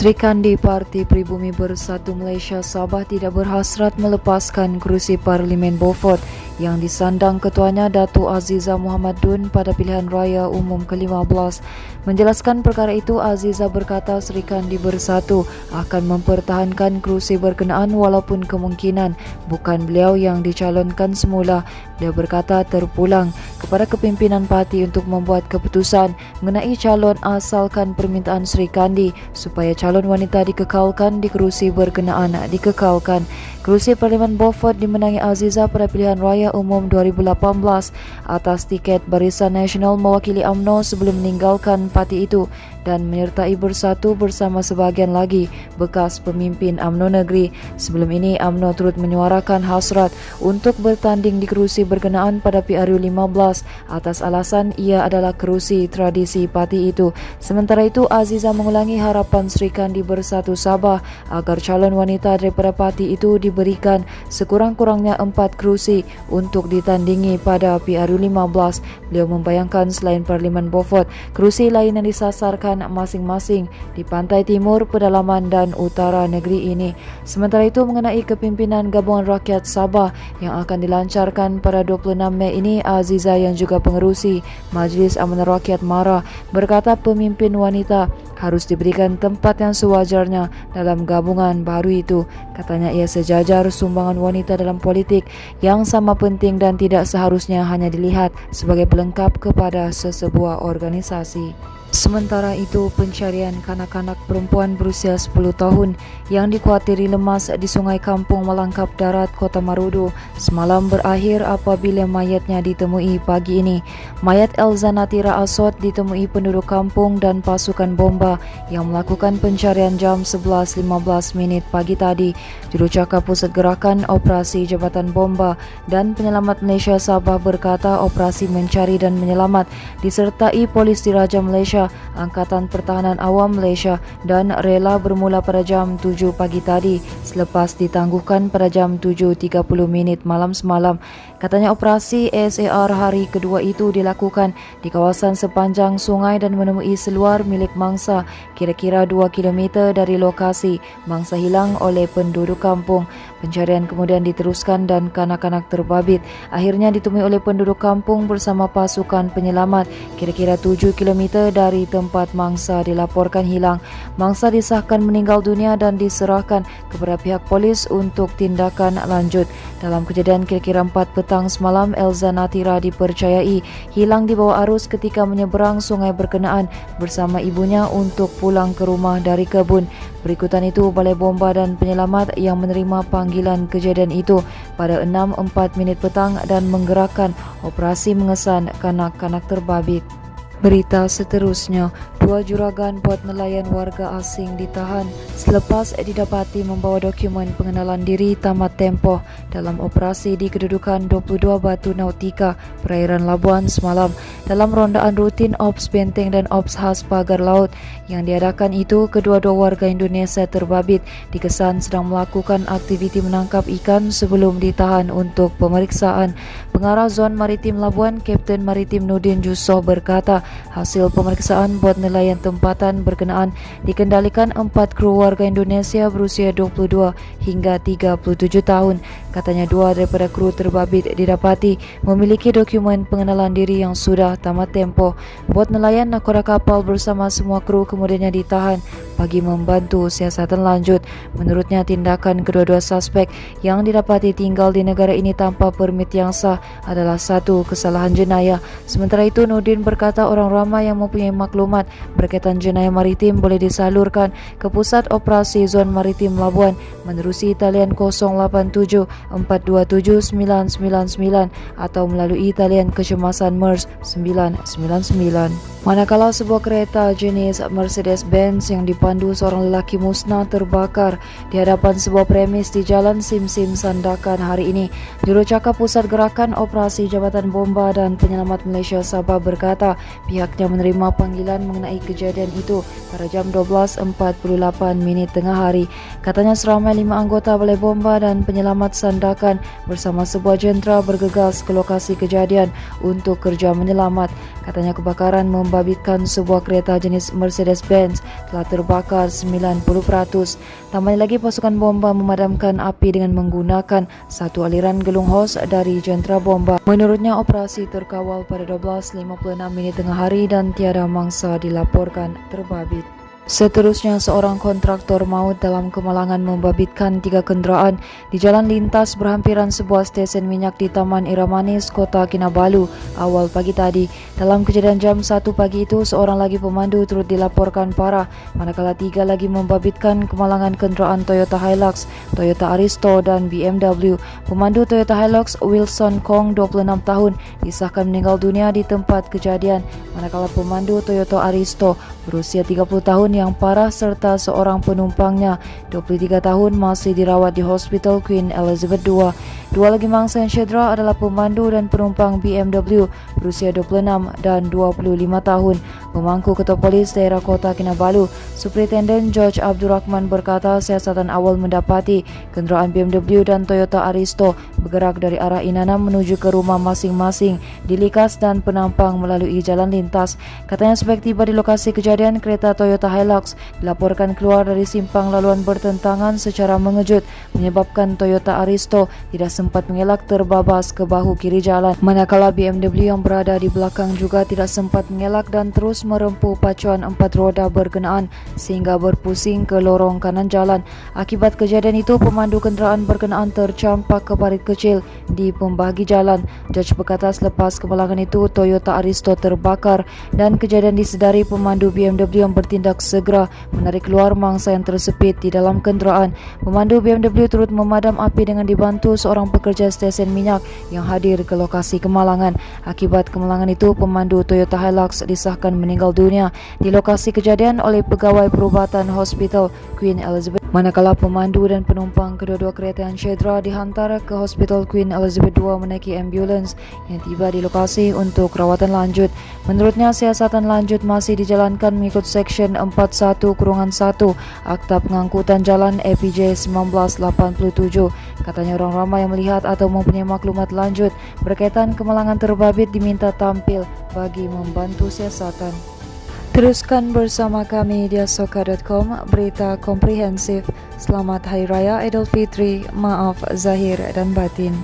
Sri Kandi Parti Pribumi Bersatu Malaysia Sabah tidak berhasrat melepaskan kerusi Parlimen Beaufort yang disandang ketuanya Datuk Aziza Muhammad Dun pada pilihan raya umum ke-15. Menjelaskan perkara itu, Aziza berkata Sri Kandi Bersatu akan mempertahankan kerusi berkenaan walaupun kemungkinan bukan beliau yang dicalonkan semula. Beliau berkata terpulang kepada kepimpinan parti untuk membuat keputusan mengenai calon asalkan permintaan Sri Kandi supaya calon wanita dikekalkan di kerusi berkenaan dikekalkan. Kerusi Parlimen Beaufort dimenangi Aziza pada pilihan raya umum 2018 atas tiket Barisan Nasional mewakili UMNO sebelum meninggalkan parti itu dan menyertai Bersatu bersama sebahagian lagi bekas pemimpin UMNO negeri. Sebelum ini UMNO turut menyuarakan hasrat untuk bertanding di kerusi berkenaan pada PRU 15 atas alasan ia adalah kerusi tradisi parti itu. Sementara itu, Aziza mengulangi harapan Sri Kandi Bersatu Sabah agar calon wanita daripada parti itu diberikan sekurang-kurangnya 4 kerusi untuk ditandingi pada PRU 15. Beliau membayangkan selain Parlimen Beaufort, kerusi lain yang disasarkan masing-masing di pantai timur, pedalaman dan utara negeri ini. Sementara itu, mengenai kepimpinan Gabungan Rakyat Sabah yang akan dilancarkan pada 26 Mei ini, Aziza yang juga pengerusi Majlis Amanah Rakyat MARA berkata pemimpin wanita harus diberikan tempat yang sewajarnya dalam gabungan baru itu. Katanya ia sejajar sumbangan wanita dalam politik yang sama penting dan tidak seharusnya hanya dilihat sebagai pelengkap kepada sesebuah organisasi. Sementara itu, pencarian kanak-kanak perempuan berusia 10 tahun yang dikuatiri lemas di Sungai Kampung Malangkap Darat, Kota Marudu semalam berakhir apabila mayatnya ditemui pagi ini. Mayat Elza Natira Asot ditemui penduduk kampung dan pasukan bomba yang melakukan pencarian jam 11.15 pagi tadi. Jurucakap Pusat Gerakan Operasi Jabatan Bomba dan Penyelamat Malaysia Sabah berkata operasi mencari dan menyelamat disertai Polis Diraja Malaysia, Angkatan Pertahanan Awam Malaysia dan rela bermula pada jam 7 pagi tadi selepas ditangguhkan pada jam 7.30 malam semalam. Katanya operasi SAR hari kedua itu dilakukan di kawasan sepanjang sungai dan menemui seluar milik mangsa kira-kira 2 km dari lokasi mangsa hilang oleh penduduk kampung. Pencarian kemudian diteruskan dan kanak-kanak terbabit akhirnya ditemui oleh penduduk kampung bersama pasukan penyelamat kira-kira 7 km dari tempat mangsa dilaporkan hilang. Mangsa disahkan meninggal dunia dan diserahkan kepada pihak polis untuk tindakan lanjut. Dalam kejadian kira-kira 4 petang semalam, Elza Natira dipercayai hilang di bawah arus ketika menyeberang sungai berkenaan bersama ibunya untuk pulang ke rumah dari kebun. Berikutan itu, Balai Bomba dan Penyelamat yang menerima panggilan kejadian itu pada 6.04 petang dan menggerakkan operasi mengesan kanak-kanak terbabit. Berita seterusnya, 2 juragan bot nelayan warga asing ditahan selepas didapati membawa dokumen pengenalan diri tamat tempoh dalam operasi di kedudukan 22 Batu Nautika, perairan Labuan semalam. Dalam rondaan rutin Ops Benteng dan Ops Khas Pagar Laut yang diadakan itu, kedua-dua warga Indonesia terbabit dikesan sedang melakukan aktiviti menangkap ikan sebelum ditahan untuk pemeriksaan. Pengarah Zon Maritim Labuan, Kapten Maritim Nudin Jusoh berkata, hasil pemeriksaan bot nelayan tempatan berkenaan dikendalikan 4 kru warga Indonesia berusia 22 hingga 37 tahun. Katanya 2 daripada kru terbabit didapati memiliki dokumen pengenalan diri yang sudah tamat tempoh. Bot nelayan nakoda kapal bersama semua kru kemudiannya ditahan bagi membantu siasatan lanjut. Menurutnya, tindakan kedua-dua suspek yang didapati tinggal di negara ini tanpa permit yang sah adalah satu kesalahan jenayah. Sementara itu, Nudin berkata orang ramai yang mempunyai maklumat berkaitan jenayah maritim boleh disalurkan ke Pusat Operasi Zon Maritim Labuan menerusi talian 087 427 999 atau melalui talian kecemasan MERS 999. Manakala sebuah kereta jenis Mercedes-Benz yang dipandu seorang lelaki musnah terbakar di hadapan sebuah premis di Jalan Sim-Sim Sandakan hari ini. Jurucakap Pusat Gerakan Operasi Jabatan Bomba dan Penyelamat Malaysia Sabah berkata pihaknya menerima panggilan mengenai kejadian itu pada jam 12.48 tengah hari. Katanya seramai 5 anggota Balai Bomba dan Penyelamat Sandakan bersama sebuah jentera bergegas ke lokasi kejadian untuk kerja menyelamat. Katanya kebakaran membabitkan sebuah kereta jenis Mercedes-Benz telah terbakar 90%. Tambah lagi, pasukan bomba memadamkan api dengan menggunakan satu aliran gelung hos dari jentera bomba. Menurutnya, operasi terkawal pada 12.56 tengah hari dan tiada mangsa dilaporkan terbabit. Seterusnya, seorang kontraktor maut dalam kemalangan membabitkan 3 kenderaan di jalan lintas berhampiran sebuah stesen minyak di Taman Iramanis, Kota Kinabalu awal pagi tadi. Dalam kejadian jam 1 pagi itu, seorang lagi pemandu turut dilaporkan parah, manakala 3 lagi membabitkan kemalangan kenderaan Toyota Hilux, Toyota Aristo dan BMW. Pemandu Toyota Hilux, Wilson Kong, 26 tahun, disahkan meninggal dunia di tempat kejadian, manakala pemandu Toyota Aristo berusia 30 tahun yang parah serta seorang penumpangnya 23 tahun masih dirawat di Hospital Queen Elizabeth II. Dua lagi mangsa yang cedera adalah pemandu dan penumpang BMW berusia 26 dan 25 tahun. Pemangku Ketua Polis Daerah Kota Kinabalu, Superintendent George Abdurrahman berkata siasatan awal mendapati kenderaan BMW dan Toyota Aristo bergerak dari arah Inana menuju ke rumah masing-masing di Likas dan penampang melalui jalan lintas. Katanya sebab tiba di lokasi kejadian, kereta Toyota Hilux dilaporkan keluar dari simpang laluan bertentangan secara mengejut, menyebabkan Toyota Aristo tidak sempat mengelak terbabas ke bahu kiri jalan, manakala BMW yang berada di belakang juga tidak sempat mengelak dan terus merempuh pacuan 4 roda berkenaan sehingga berpusing ke lorong kanan jalan. Akibat kejadian itu, pemandu kenderaan berkenaan tercampak ke parit kecil di pembahagi jalan. Judge berkata selepas kemalangan itu, Toyota Aristo terbakar dan kejadian disedari, pemandu BMW yang bertindak segera menarik keluar mangsa yang tersepit di dalam kenderaan. Pemandu BMW turut memadam api dengan dibantu seorang pekerja stesen minyak yang hadir ke lokasi kemalangan. Akibat kemalangan itu, pemandu Toyota Hilux disahkan meninggal dunia di lokasi kejadian oleh pegawai perubatan Hospital Queen Elizabeth, manakala pemandu dan penumpang kedua-dua kereta yang cedera dihantar ke Hospital Queen Elizabeth II menaiki ambulans yang tiba di lokasi untuk rawatan lanjut. Menurutnya, siasatan lanjut masih dijalankan mengikut Seksyen 41-1 Akta Pengangkutan Jalan APJ 1987. Katanya orang ramai yang melihat atau mempunyai maklumat lanjut berkaitan kemalangan terbabit diminta tampil bagi membantu siasatan. Teruskan bersama kami di asoka.com, berita komprehensif. Selamat Hari Raya Idul Fitri, maaf zahir dan batin.